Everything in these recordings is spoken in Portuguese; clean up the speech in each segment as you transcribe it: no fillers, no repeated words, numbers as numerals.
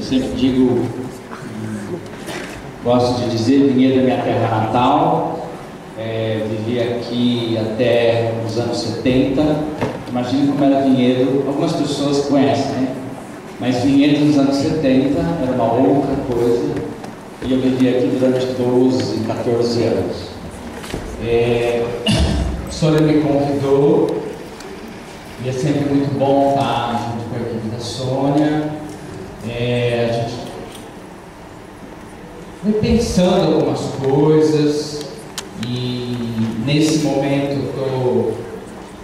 Eu sempre digo, gosto de dizer, Vinhedo é minha terra natal. Vivi aqui até os anos 70. Imagina como era Vinhedo. Algumas pessoas conhecem, né? Mas Vinhedo nos anos 70 era uma outra coisa. E eu vivi aqui durante 12, 14 anos. O senhor me convidou. E é sempre muito bom estar junto com a equipe da Sônia. A gente foi pensando algumas coisas. E nesse momento eu estou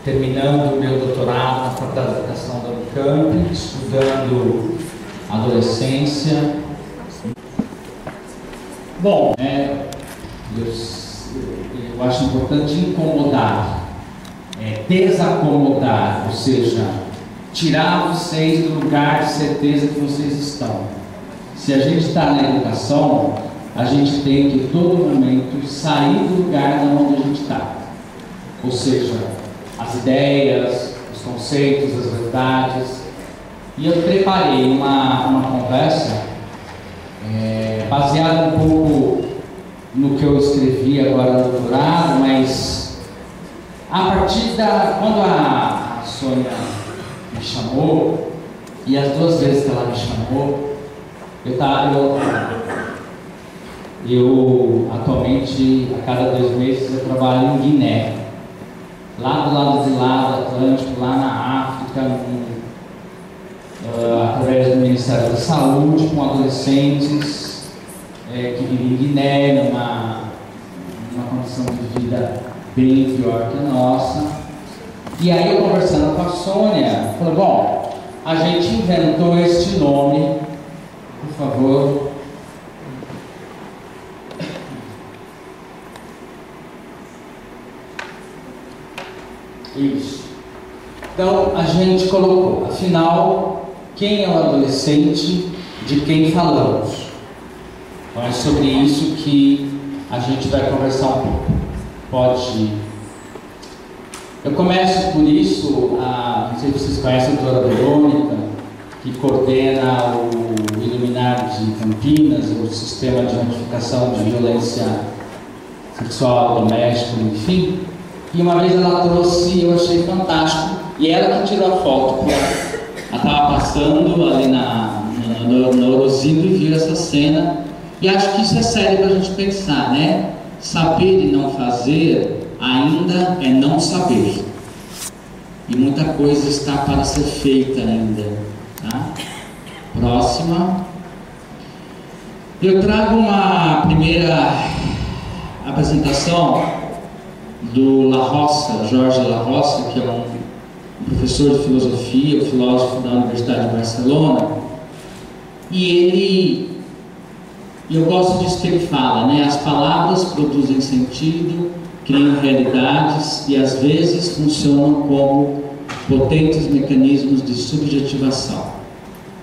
terminando o meu doutorado na Faculdade de Educação da Unicamp, estudando adolescência. Bom, eu acho importante incomodar, desacomodar, ou seja, tirar vocês do lugar de certeza que vocês estão. Se a gente está na educação, a gente tem que, em todo momento, sair do lugar de onde a gente está. Ou seja, as ideias, os conceitos, as verdades. E eu preparei uma conversa baseada um pouco no que eu escrevi agora no doutorado, mas a partir quando a Sônia me chamou, e as duas vezes que ela me chamou, eu atualmente, a cada 2 meses, eu trabalho em Guiné, lá do lado de lá do Atlântico, lá na África, através do Ministério da Saúde, com adolescentes que vivem em Guiné, numa condição de vida bem pior que a nossa. E aí eu conversando com a Sônia, falei, bom, a gente inventou este nome, por favor. Isso. Então a gente colocou, afinal, quem é o adolescente de quem falamos? Então é sobre isso que a gente vai conversar um pouco. Pode ir. Eu começo por isso, não sei se vocês conhecem a doutora Verônica, que coordena o Iluminar de Campinas, o Sistema de Notificação de Violência Sexual, Doméstica, enfim. E uma vez ela trouxe, eu achei fantástico, e ela que tirou a foto, ela estava passando ali no Orosílio e viu essa cena, e acho que isso é sério para a gente pensar, né? Saber e não fazer ainda é não saber, e muita coisa está para ser feita ainda, tá? Próxima. Eu trago uma primeira apresentação do La Roça, Jorge La Roça, que é um professor de filosofia, um filósofo da Universidade de Barcelona, e eu gosto disso que ele fala, né? As palavras produzem sentido, criam realidades e às vezes funcionam como potentes mecanismos de subjetivação.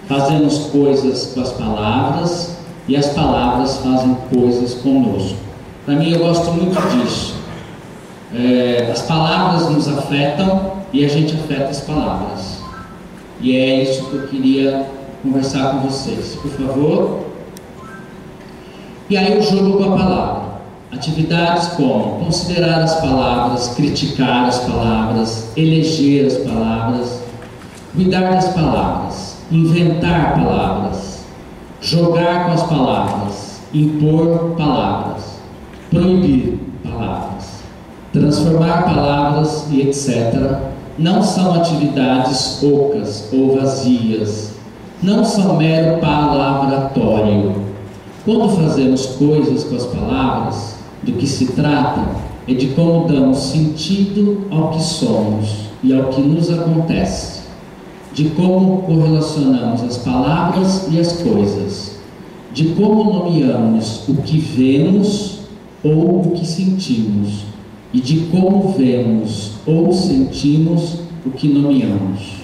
Fazemos coisas com as palavras e as palavras fazem coisas conosco. Para mim, eu gosto muito disso. As palavras nos afetam e a gente afeta as palavras. E é isso que eu queria conversar com vocês. Por favor. E aí o jogo com a palavra. Atividades como considerar as palavras, criticar as palavras, eleger as palavras, cuidar das palavras, inventar palavras, jogar com as palavras, impor palavras, proibir palavras, transformar palavras e etc. não são atividades ocas ou vazias, não são mero palavratório. Quando fazemos coisas com as palavras, do que se trata é de como damos sentido ao que somos e ao que nos acontece, de como correlacionamos as palavras e as coisas, de como nomeamos o que vemos ou o que sentimos, e de como vemos ou sentimos o que nomeamos.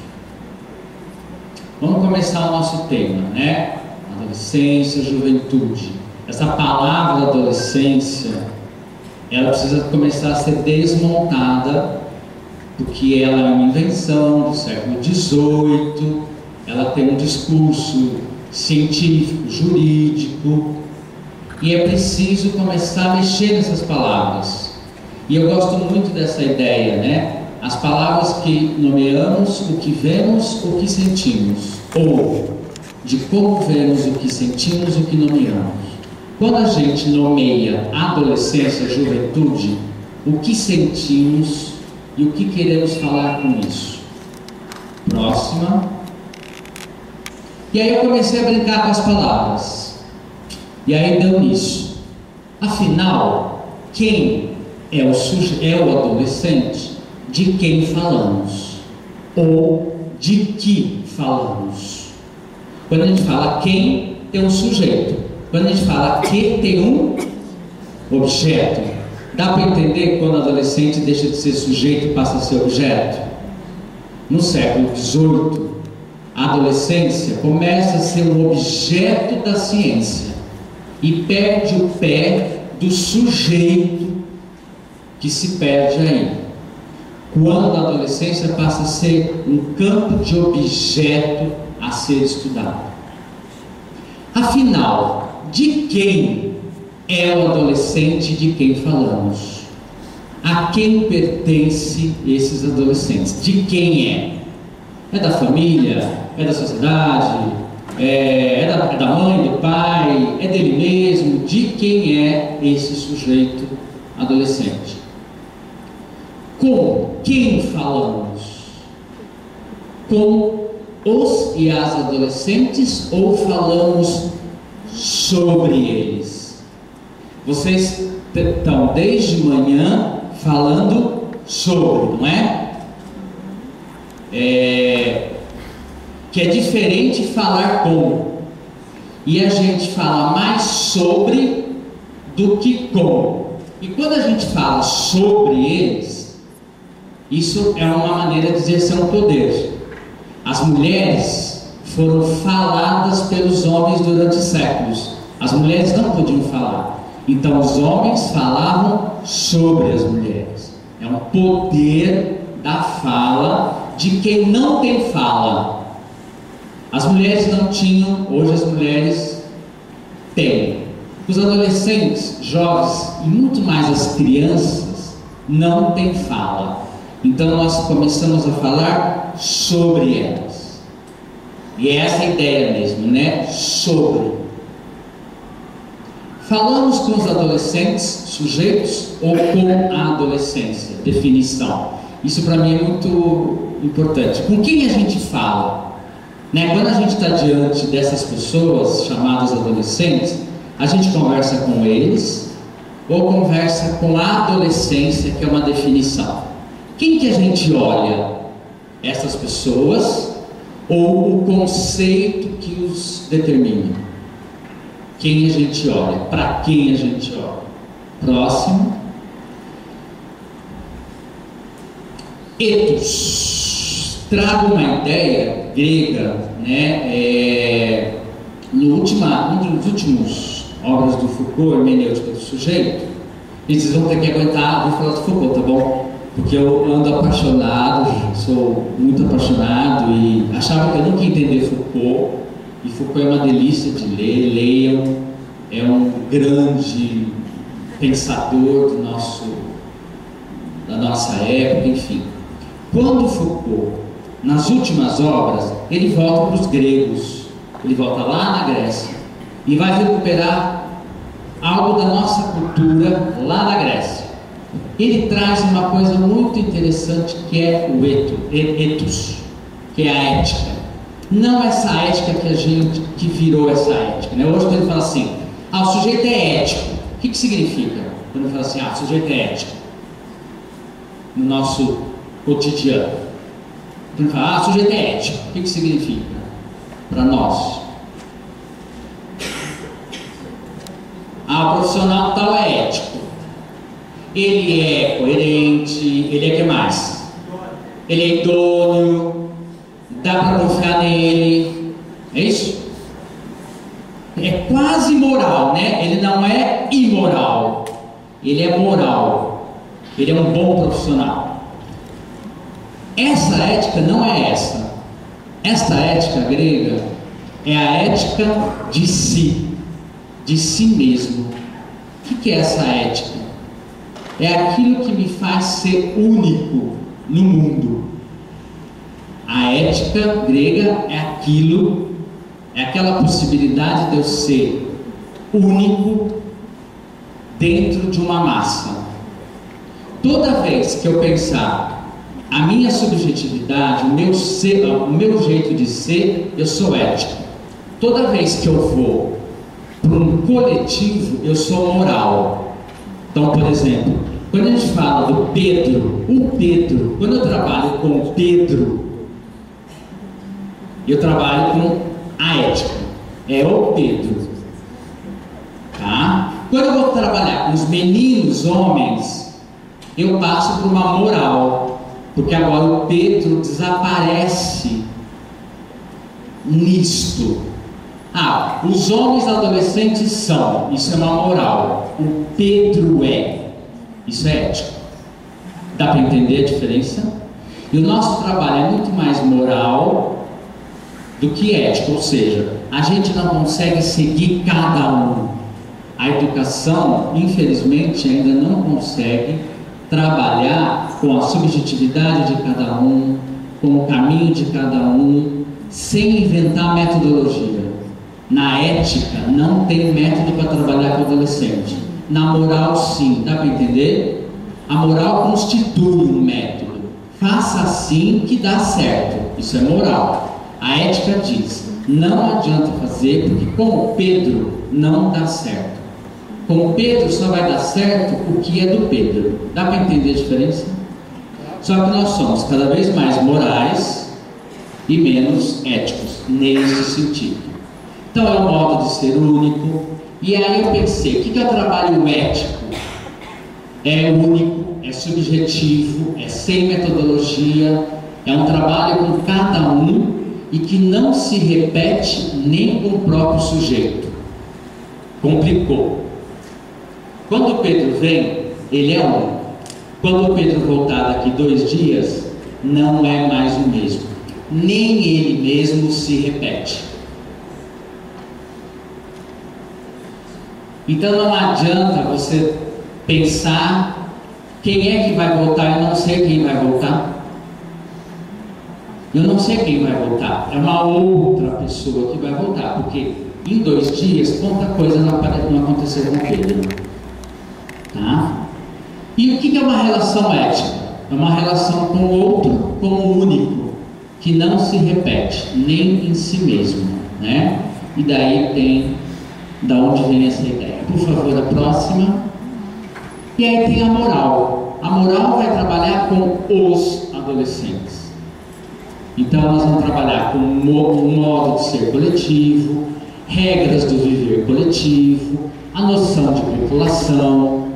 Vamos começar o nosso tema, né? Adolescência, juventude. Essa palavra adolescência, ela precisa começar a ser desmontada, porque ela é uma invenção do século XVIII, ela tem um discurso científico, jurídico, e é preciso começar a mexer nessas palavras. E eu gosto muito dessa ideia, né? As palavras que nomeamos o que vemos, o que sentimos, ou de como vemos o que sentimos, o que nomeamos. Quando a gente nomeia adolescência, juventude, o que sentimos e o que queremos falar com isso? Próxima. E aí eu comecei a brincar com as palavras. E aí deu nisso. Afinal, quem é o adolescente de quem falamos? Ou de que falamos? Quando a gente fala quem, tem um sujeito. Quando a gente fala que, tem um objeto. Dá para entender quando o adolescente deixa de ser sujeito e passa a ser objeto? No século XVIII, a adolescência começa a ser um objeto da ciência e perde o pé do sujeito que se perde aí. Quando a adolescência passa a ser um campo de objeto a ser estudado. Afinal, de quem é o adolescente de quem falamos? A quem pertence esses adolescentes? De quem é? É da família? É da sociedade? É da mãe, do pai? É dele mesmo? De quem é esse sujeito adolescente? Com quem falamos? Com os e as adolescentes ou falamos sobre eles? Vocês estão desde manhã falando sobre, não é? Que é diferente falar com. E a gente fala mais sobre do que com. E quando a gente fala sobre eles, isso é uma maneira de dizer ser um poder. As mulheres foram faladas pelos homens durante séculos. As mulheres não podiam falar. Então os homens falavam sobre as mulheres. É um poder da fala de quem não tem fala. As mulheres não tinham, hoje as mulheres têm. Os adolescentes, jovens e muito mais as crianças não têm fala. Então nós começamos a falar sobre elas. E é essa a ideia mesmo, né? Sobre. Falamos com os adolescentes, sujeitos, ou com a adolescência? Definição. Isso para mim é muito importante. Com quem a gente fala? Né? Quando a gente está diante dessas pessoas chamadas adolescentes, a gente conversa com eles ou conversa com a adolescência, que é uma definição. Quem que a gente olha? Essas pessoas ou o conceito que os determina? Quem a gente olha? Para quem a gente olha? Próximo. Ethos. Trago uma ideia grega, né? Uma das últimas obras do Foucault, Hermenêutica do Sujeito. E vocês vão ter que aguentar, vou falar do Foucault, tá bom? Porque eu ando apaixonado, sou muito apaixonado e achava que eu nunca ia entender Foucault. E Foucault é uma delícia de ler, leiam, é um grande pensador da nossa época, enfim. Quando Foucault, nas últimas obras, ele volta para os gregos, ele volta lá na Grécia e vai recuperar algo da nossa cultura lá na Grécia. Ele traz uma coisa muito interessante que é o ethos, que é a ética. Não essa ética que virou essa ética, né? Hoje quando ele fala assim, o sujeito é ético. O que significa? Quando ele fala assim, o sujeito é ético. No nosso cotidiano. Quando ele fala, o sujeito é ético. O que significa? Para nós. O profissional tal é ético. Ele é coerente, ele é que mais? Ele é idôneo, dá para confiar nele, é isso? É quase moral, né? Ele não é imoral, ele é moral, ele é um bom profissional. Essa ética não é essa. Esta ética grega é a ética de si mesmo. O que é essa ética? É aquilo que me faz ser único no mundo. A ética grega é aquela possibilidade de eu ser único dentro de uma massa. Toda vez que eu pensar a minha subjetividade, o meu ser, o meu jeito de ser, eu sou ético. Toda vez que eu vou para um coletivo, eu sou moral. Então, por exemplo, quando a gente fala do Pedro, quando eu trabalho com o Pedro, eu trabalho com a ética. É o Pedro. Tá? Quando eu vou trabalhar com os meninos, homens, eu passo por uma moral. Porque agora o Pedro desaparece nisto. Os homens adolescentes são, isso é uma moral. O Pedro é, isso é ético. Dá para entender a diferença? E o nosso trabalho é muito mais moral do que ético, ou seja, a gente não consegue seguir cada um. A educação, infelizmente, ainda não consegue trabalhar com a subjetividade de cada um, com o caminho de cada um, sem inventar metodologia. Na ética, não tem método para trabalhar com o adolescente. Na moral, sim. Dá para entender? A moral constitui um método. Faça assim que dá certo. Isso é moral. A ética diz, não adianta fazer porque com o Pedro não dá certo. Com o Pedro só vai dar certo o que é do Pedro. Dá para entender a diferença? Só que nós somos cada vez mais morais e menos éticos, nesse sentido. Então é um modo de ser único. E aí eu pensei, o que é o trabalho ético? É único, é subjetivo, é sem metodologia, é um trabalho com cada um e que não se repete nem com o próprio sujeito. Complicou. Quando o Pedro vem, ele é um. Quando o Pedro voltar daqui 2 dias, não é mais o mesmo. Nem ele mesmo se repete. Então não adianta você pensar quem é que vai voltar. Eu não sei quem vai voltar. Eu não sei quem vai voltar. É uma outra pessoa que vai voltar. Porque em 2 dias, quanta coisa não aconteceu com o Pedro. Tá? E o que é uma relação ética? É uma relação com o outro como único, que não se repete, nem em si mesmo, né? E daí tem da onde vem essa ideia. Por favor, a próxima. E aí tem a moral. A moral vai trabalhar com os adolescentes. Então nós vamos trabalhar com um modo de ser coletivo, regras do viver coletivo, a noção de população.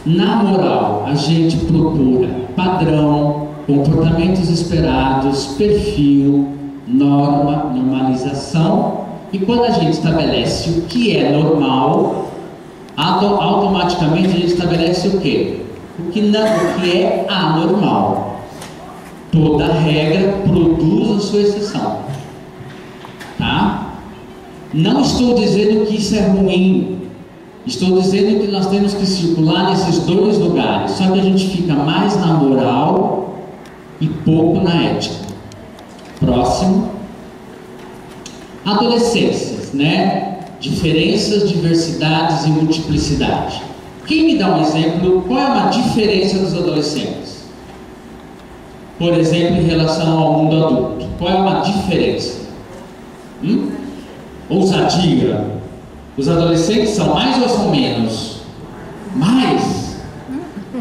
Na moral, a gente procura padrão, comportamentos esperados, perfil, norma, normalização. E quando a gente estabelece o que é normal, automaticamente a gente estabelece o quê? O que é anormal. Toda regra produz a sua exceção. Tá? Não estou dizendo que isso é ruim. Estou dizendo que nós temos que circular nesses 2 lugares. Só que a gente fica mais na moral e pouco na ética. Próximo. Adolescências, né? Diferenças, diversidades e multiplicidade. Quem me dá um exemplo? Qual é uma diferença dos adolescentes? Por exemplo, em relação ao mundo adulto. Qual é uma diferença? Ousadia. Os adolescentes são mais ou são menos? Mais?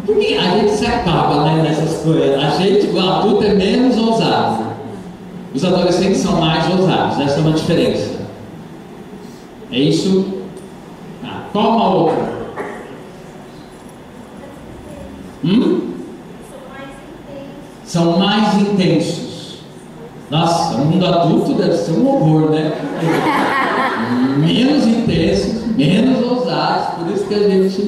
Porque a gente se acaba, né, nessas coisas. A gente, o adulto, é menos ousado. Os adolescentes são mais ousados. Essa é uma diferença. É isso? Qual uma outra? São mais intensos. Nossa, o mundo adulto deve ser um horror, né? Menos intensos, menos ousados. Por isso que a gente